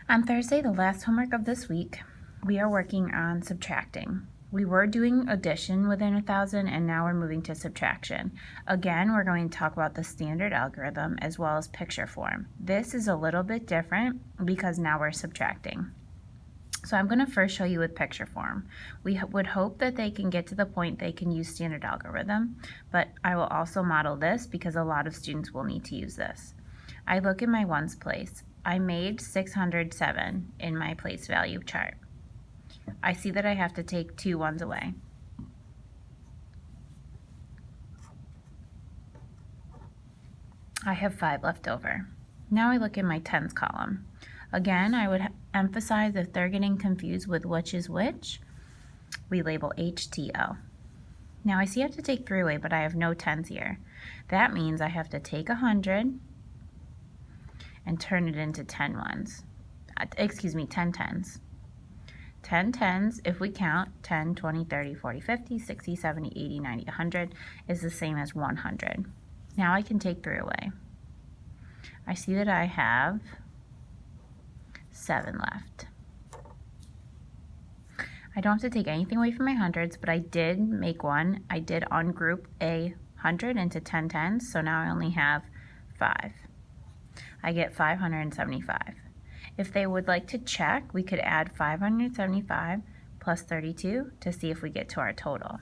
On Thursday, the last homework of this week, we are working on subtracting. We were doing addition within 1,000 and now we're moving to subtraction. Again, we're going to talk about the standard algorithm as well as picture form. This is a little bit different because now we're subtracting. So I'm going to first show you with picture form. We would hope that they can get to the point they can use standard algorithm, but I will also model this because a lot of students will need to use this. I look at my ones place. I made 607 in my place value chart. I see that I have to take 2 ones away. I have 5 left over. Now I look in my tens column. Again, I would emphasize if they're getting confused with which is which, we label HTO. Now I see I have to take 3 away, but I have no tens here. That means I have to take 100 and turn it into 10 ones. 10 tens. 10 tens, if we count, 10, 20, 30, 40, 50, 60, 70, 80, 90, 100 is the same as 100. Now I can take 3 away. I see that I have 7 left. I don't have to take anything away from my hundreds, but I did make one. I did ungroup a 100 into 10 tens, so now I only have 5. I get 575. If they would like to check, we could add 575 plus 32 to see if we get to our total.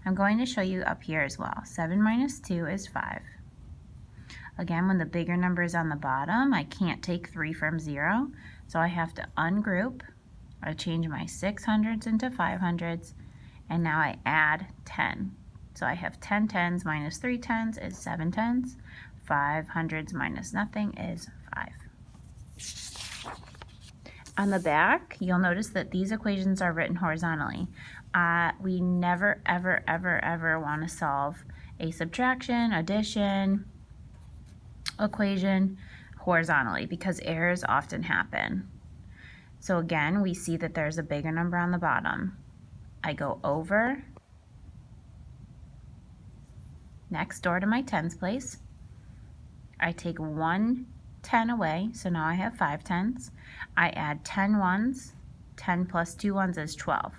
I'm going to show you up here as well. 7 minus 2 is 5. Again, when the bigger number is on the bottom, I can't take 3 from 0, so I have to ungroup. I change my 600s into 500s, and now I add 10. So I have 10 tens minus 3 tens is 7 tens. 500s minus nothing is 5. On the back, you'll notice that these equations are written horizontally. We never, ever, ever, ever want to solve a subtraction, addition, equation horizontally because errors often happen. So again, we see that there's a bigger number on the bottom. I go over, next door to my tens place. I take 1 10 away, so now I have 5 tens. I add 10 ones. 10 plus 2 ones is 12.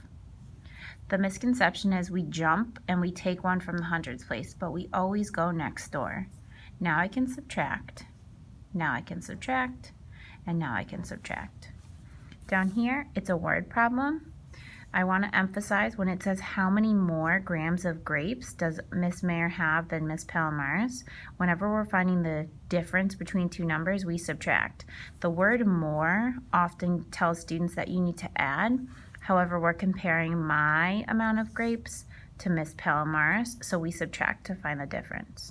The misconception is we jump and we take 1 from the hundreds place, but we always go next door. Now I can subtract. Now I can subtract. And now I can subtract. Down here, it's a word problem. I want to emphasize when it says how many more grams of grapes does Miss Mayer have than Miss Palomares, whenever we're finding the difference between two numbers, we subtract. The word more often tells students that you need to add. However, we're comparing my amount of grapes to Miss Palomares, so we subtract to find the difference.